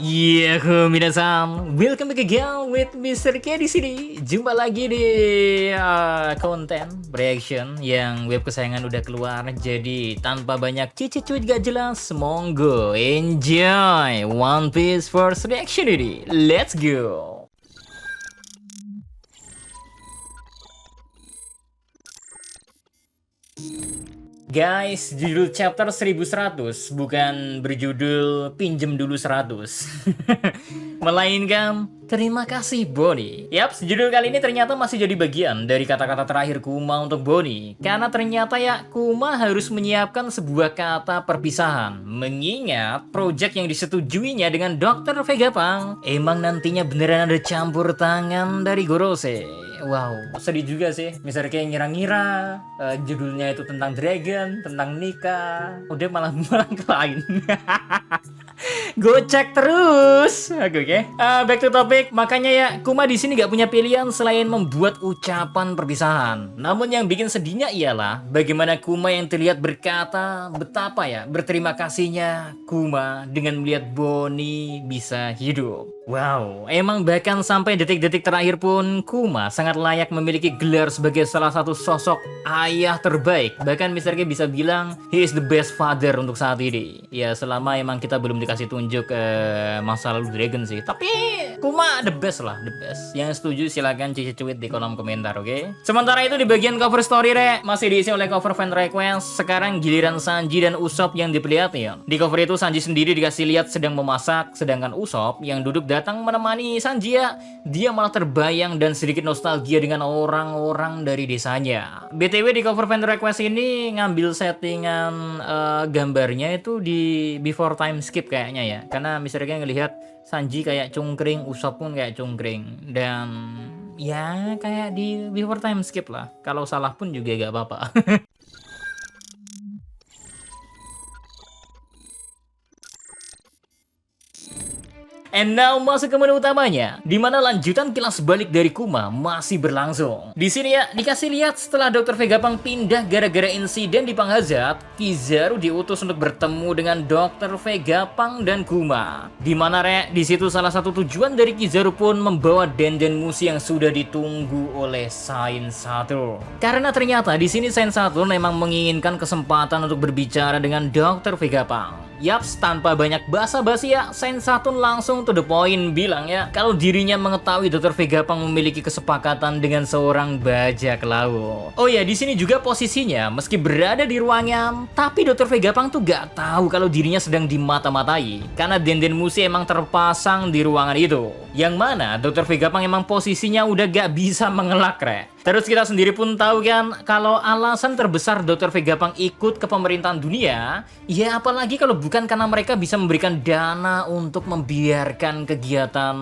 Minasan, welcome back again with Mr. K di sini. Jumpa lagi di konten reaction yang web kesayangan udah keluar. Jadi tanpa banyak cuit gak jelas, monggo enjoy One Piece first reaction ini. Let's go. Guys, judul chapter 1100 bukan berjudul pinjem dulu 100. Melainkan terima kasih Bonnie. Yap, judul kali ini ternyata masih jadi bagian dari kata-kata terakhir Kuma untuk Bonnie. Karena ternyata ya Kuma harus menyiapkan sebuah kata perpisahan. Mengingat project yang disetujuinya dengan Dr. Vegapunk emang nantinya beneran ada campur tangan dari Gorose. Wow, sedih juga sih. Misalnya kayak ngira-ngira judulnya itu tentang dragon, tentang nikah, udah malah ke lain. Gocek terus. Oke. Back to topic. Makanya ya, Kuma di sini gak punya pilihan selain membuat ucapan perpisahan. Namun yang bikin sedihnya ialah bagaimana Kuma yang terlihat berkata betapa ya berterima kasihnya Kuma dengan melihat Bonnie bisa hidup. Wow, emang bahkan sampai detik-detik terakhir pun Kuma sangat layak memiliki gelar sebagai salah satu sosok ayah terbaik. Bahkan Mr. K bisa bilang he is the best father untuk saat ini. Ya selama emang kita belum dikasih tunjuk masa lalu Dragon sih. Tapi Kuma the best lah, the best. Yang setuju silakan cuit di kolom komentar, oke? Sementara itu di bagian cover story masih diisi oleh cover fan request. Sekarang giliran Sanji dan Usopp yang diperlihatkan. Di cover itu Sanji sendiri dikasih lihat sedang memasak, sedangkan Usopp yang duduk datang menemani Sanji ya, dia malah terbayang dan sedikit nostalgia dengan orang-orang dari desanya. BTW di cover fan request ini ngambil settingan gambarnya itu di before time skip kayaknya ya. Karena Mr. K ngelihat Sanji kayak cungkring, Usopp pun kayak cungkring. Dan ya kayak di before time skip lah. Kalau salah pun juga gak apa-apa. And now masuk ke menu utamanya, di mana lanjutan kilas balik dari Kuma masih berlangsung. Di sini ya dikasih lihat setelah Dr. Vegapunk pindah gara-gara insiden di Panghazard, Kizaru diutus untuk bertemu dengan Dr. Vegapunk dan Kuma. Di mana di situ salah satu tujuan dari Kizaru pun membawa Denden Mushi yang sudah ditunggu oleh Saint Saturn. Karena ternyata di sini Saint Saturn memang menginginkan kesempatan untuk berbicara dengan Dr. Vegapunk. Yaps, tanpa banyak basa-basi ya, Saint Saturn langsung to the point bilang ya, kalau dirinya mengetahui Dr. Vegapunk memiliki kesepakatan dengan seorang bajak laut. Oh ya, di sini juga posisinya, meski berada di ruangan, tapi Dr. Vegapunk tuh gak tahu kalau dirinya sedang dimata-matai, karena Denden Mushi emang terpasang di ruangan itu. Yang mana Dr. Vegapunk emang posisinya udah gak bisa mengelak, Terus kita sendiri pun tahu kan, kalau alasan terbesar Dr. Vegapunk ikut ke pemerintahan dunia, ya apalagi kalau bukan karena mereka bisa memberikan dana untuk membiarkan kegiatan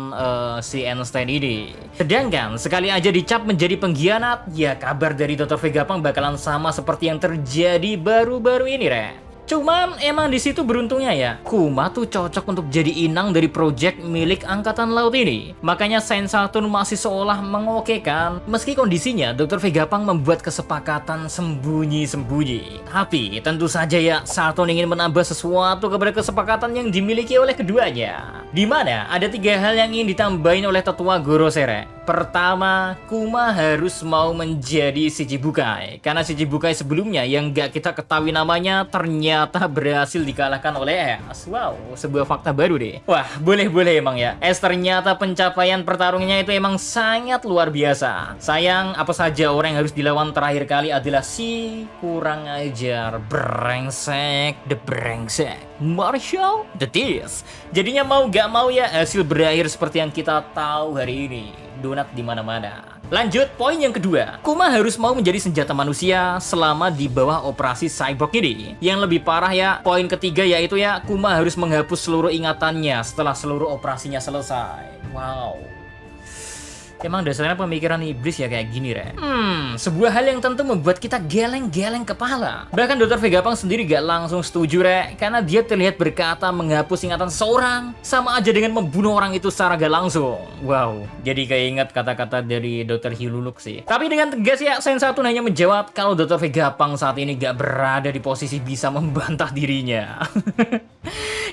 si Einstein ini. Sedangkan sekali aja dicap menjadi pengkhianat, ya kabar dari Dr. Vegapunk bakalan sama seperti yang terjadi baru-baru ini, Cuman emang di situ beruntungnya ya, Kuma tuh cocok untuk jadi inang dari project milik Angkatan Laut ini. Makanya Saint Saturn masih seolah mengokekan, meski kondisinya Dr. Vegapunk membuat kesepakatan sembunyi-sembunyi. Tapi tentu saja ya, Saturn ingin menambah sesuatu kepada kesepakatan yang dimiliki oleh keduanya. Dimana ada 3 hal yang ingin ditambahin oleh tetua Gorose. Pertama, Kuma harus mau menjadi Shichibukai. Karena Shichibukai sebelumnya yang gak kita ketahui namanya ternyata berhasil dikalahkan oleh Es. Wow, sebuah fakta baru deh. Wah, boleh-boleh emang ya. Es ternyata pencapaian pertarungannya itu emang sangat luar biasa. Sayang, apa saja orang yang harus dilawan terakhir kali adalah si kurang ajar, brengsek, the brengsek, Marshall the Tears. Jadinya mau gak mau ya hasil berakhir seperti yang kita tahu hari ini. Donat di mana-mana. Lanjut, poin yang kedua. Kuma harus mau menjadi senjata manusia selama di bawah operasi cyborg ini. Yang lebih parah ya, poin ketiga yaitu ya Kuma harus menghapus seluruh ingatannya setelah seluruh operasinya selesai. Wow. Emang dasarnya pemikiran iblis ya kayak gini, sebuah hal yang tentu membuat kita geleng-geleng kepala. Bahkan Dr. Vegapunk sendiri gak langsung setuju, karena dia terlihat berkata menghapus ingatan seorang sama aja dengan membunuh orang itu secara gak langsung. Wow, jadi kayak ingat kata-kata dari Dr. Hiluluk sih. Tapi dengan tegas ya, Saint Saturn hanya menjawab kalau Dr. Vegapunk saat ini gak berada di posisi bisa membantah dirinya.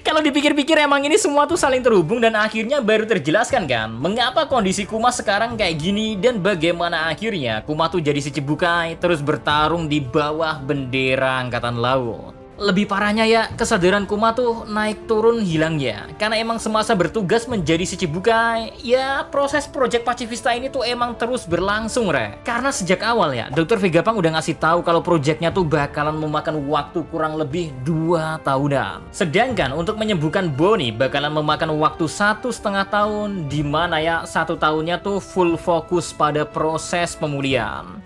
Kalau dipikir-pikir emang ini semua tuh saling terhubung dan akhirnya baru terjelaskan kan mengapa kondisi Kuma sekarang kayak gini dan bagaimana akhirnya Kuma tuh jadi si Cibukai terus bertarung di bawah bendera Angkatan Laut. Lebih parahnya ya, kesadaran Kuma tuh naik turun hilang ya. Karena emang semasa bertugas menjadi si Cibukai, ya proses Project Pacifista ini tuh emang terus berlangsung, Re. Karena sejak awal ya, Dr. Vegapunk udah ngasih tahu kalau proyeknya tuh bakalan memakan waktu kurang lebih 2 tahunan. Sedangkan untuk menyembuhkan Bonnie bakalan memakan waktu 1,5 tahun, di mana ya 1 tahunnya tuh full fokus pada proses pemulihan.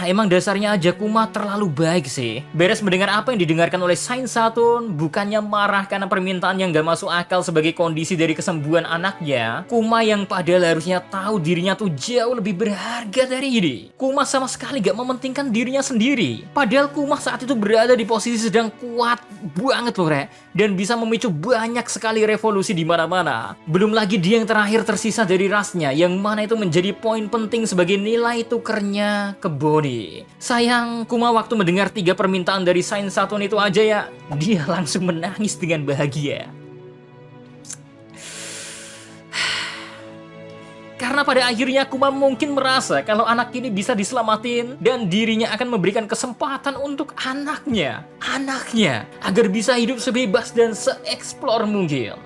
Emang dasarnya aja Kuma terlalu baik sih. Beres mendengar apa yang didengarkan oleh Saint Saturn, bukannya marah karena permintaan yang gak masuk akal sebagai kondisi dari kesembuhan anaknya, Kuma yang padahal harusnya tahu dirinya tuh jauh lebih berharga dari ini. Kuma sama sekali gak mementingkan dirinya sendiri. Padahal Kuma saat itu berada di posisi sedang kuat banget loh, Re. Dan bisa memicu banyak sekali revolusi di mana-mana. Belum lagi dia yang terakhir tersisa dari rasnya, yang mana itu menjadi poin penting sebagai nilai tukernya ke Bonnie. Sayang, Kuma waktu mendengar 3 permintaan dari Saint Saturn itu aja ya, dia langsung menangis dengan bahagia. Karena pada akhirnya Kuma mungkin merasa kalau anak ini bisa diselamatin dan dirinya akan memberikan kesempatan untuk anaknya agar bisa hidup sebebas dan se-explore mungkin.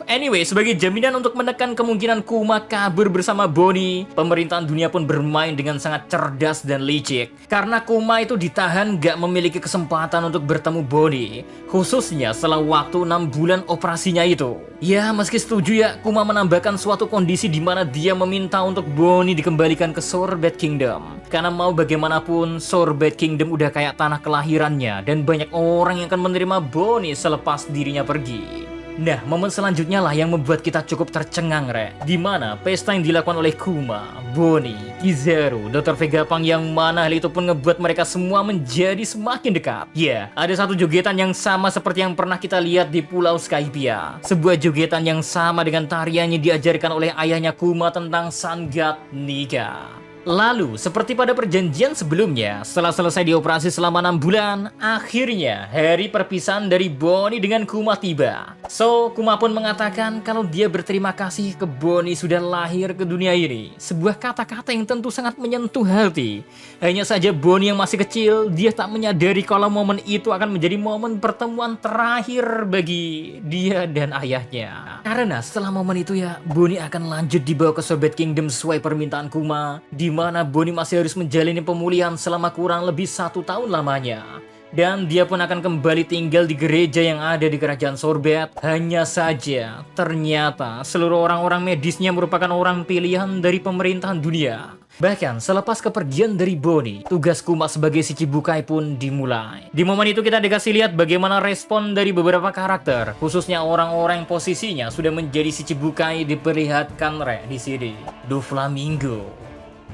Anyway, sebagai jaminan untuk menekan kemungkinan Kuma kabur bersama Bonnie, pemerintahan dunia pun bermain dengan sangat cerdas dan licik. Karena Kuma itu ditahan gak memiliki kesempatan untuk bertemu Bonnie, khususnya setelah waktu 6 bulan operasinya itu. Ya, meski setuju ya, Kuma menambahkan suatu kondisi di mana dia meminta untuk Bonnie dikembalikan ke Sorbet Kingdom. Karena mau bagaimanapun, Sorbet Kingdom udah kayak tanah kelahirannya dan banyak orang yang akan menerima Bonnie selepas dirinya pergi. Nah, momen selanjutnya lah yang membuat kita cukup tercengang, Re. Dimana pesta yang dilakukan oleh Kuma, Bonnie, Kizaru, Dr. Vegapunk yang mana hal itu pun ngebuat mereka semua menjadi semakin dekat. Ya, ada satu jogetan yang sama seperti yang pernah kita lihat di Pulau Skypiea. Sebuah jogetan yang sama dengan tariannya diajarkan oleh ayahnya Kuma tentang Sun God Nika. Lalu, seperti pada perjanjian sebelumnya, setelah selesai dioperasi selama 6 bulan, akhirnya hari perpisahan dari Bonnie dengan Kuma tiba. So, Kuma pun mengatakan kalau dia berterima kasih ke Bonnie sudah lahir ke dunia ini. Sebuah kata-kata yang tentu sangat menyentuh hati. Hanya saja Bonnie yang masih kecil, dia tak menyadari kalau momen itu akan menjadi momen pertemuan terakhir bagi dia dan ayahnya. Karena setelah momen itu ya, Bonnie akan lanjut dibawa ke Sorbet Kingdom sesuai permintaan Kuma, di mana Bonnie masih harus menjalani pemulihan selama kurang lebih 1 tahun lamanya. Dan dia pun akan kembali tinggal di gereja yang ada di kerajaan Sorbet. Hanya saja, ternyata seluruh orang-orang medisnya merupakan orang pilihan dari pemerintahan dunia. Bahkan selepas kepergian dari Bonnie, tugas Kuma sebagai si Cibukai pun dimulai. Di momen itu kita dikasih lihat bagaimana respon dari beberapa karakter, khususnya orang-orang yang posisinya sudah menjadi si Cibukai diperlihatkan Re di sini. Doflamingo,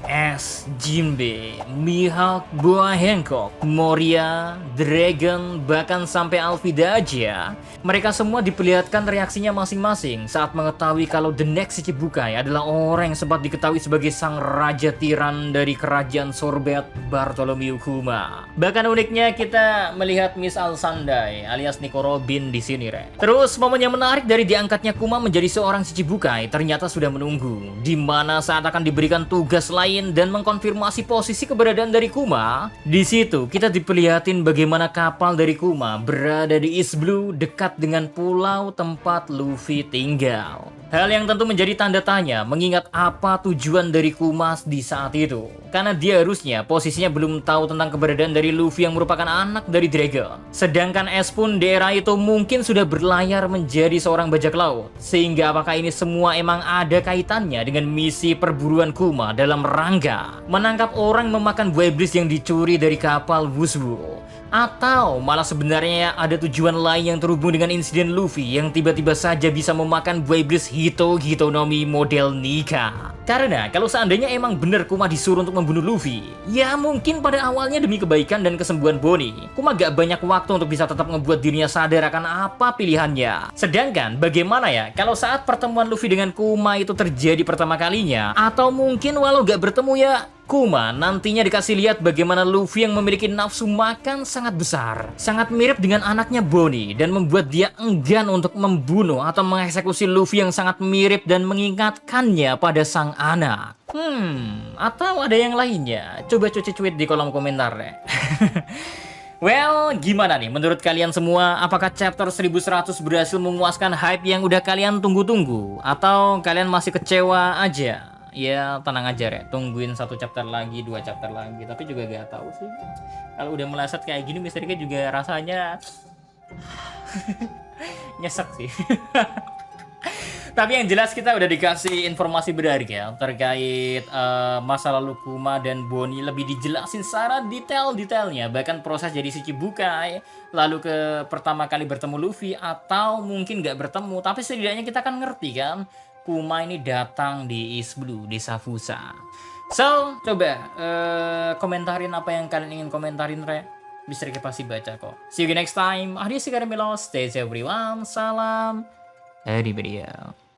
Ash, Jinbe, Mihawk, Boa Hancock, Moria, Dragon, bahkan sampai Alvida aja. Mereka semua diperlihatkan reaksinya masing-masing saat mengetahui kalau The Next Shichibukai adalah orang yang sempat diketahui sebagai sang raja tiran dari kerajaan Sorbet, Bartholomew Kuma. Bahkan uniknya kita melihat Miss Alsandai alias Nico Robin di sini, Re. Terus momen yang menarik dari diangkatnya Kuma menjadi seorang Shichibukai ternyata sudah menunggu, di mana saat akan diberikan tugas lain dan mengkonfirmasi posisi keberadaan dari Kuma. Di situ kita diperlihatin bagaimana kapal dari Kuma berada di East Blue dekat dengan pulau tempat Luffy tinggal. Hal yang tentu menjadi tanda tanya mengingat apa tujuan dari Kuma di saat itu. Karena dia harusnya posisinya belum tahu tentang keberadaan dari Luffy yang merupakan anak dari Dragon. Sedangkan Ash pun di era itu mungkin sudah berlayar menjadi seorang bajak laut. Sehingga apakah ini semua emang ada kaitannya dengan misi perburuan Kuma dalam rangka menangkap orang memakan buah iblis yang dicuri dari kapal Wushu? Atau malah sebenarnya ada tujuan lain yang terhubung dengan insiden Luffy yang tiba-tiba saja bisa memakan buah iblis Hitonomi model Nika? Karena kalau seandainya emang bener Kuma disuruh untuk membunuh Luffy, ya mungkin pada awalnya demi kebaikan dan kesembuhan Bonnie, Kuma gak banyak waktu untuk bisa tetap ngebuat dirinya sadar akan apa pilihannya. Sedangkan bagaimana ya kalau saat pertemuan Luffy dengan Kuma itu terjadi pertama kalinya, atau mungkin walau gak bertemu ya, Kuma nantinya dikasih lihat bagaimana Luffy yang memiliki nafsu makan sangat besar, sangat mirip dengan anaknya Bonnie, dan membuat dia enggan untuk membunuh atau mengeksekusi Luffy yang sangat mirip dan mengingatkannya pada sang anak. Atau ada yang lainnya? Coba cuci tweet di kolom komentar deh. Well, gimana nih menurut kalian semua? Apakah chapter 1100 berhasil memuaskan hype yang udah kalian tunggu-tunggu? Atau kalian masih kecewa aja? Ya tenang aja ya, tungguin 1 chapter lagi, 2 chapter lagi. Tapi juga gak tahu sih. Kalau udah meleset kayak gini, Misternya juga rasanya nyesek sih. Tapi yang jelas kita udah dikasih informasi berharga terkait masa lalu Kuma dan Bonnie, lebih dijelasin secara detailnya, bahkan proses jadi Shichibukai, lalu ke pertama kali bertemu Luffy, atau mungkin nggak bertemu, tapi setidaknya kita kan ngerti kan Kuma ini datang di East Blue, di Safusa. So, coba komentarin apa yang kalian ingin komentarin, Bisa pasti baca kok. See you next time. Adios, stay safe everyone. Salam. Everybody.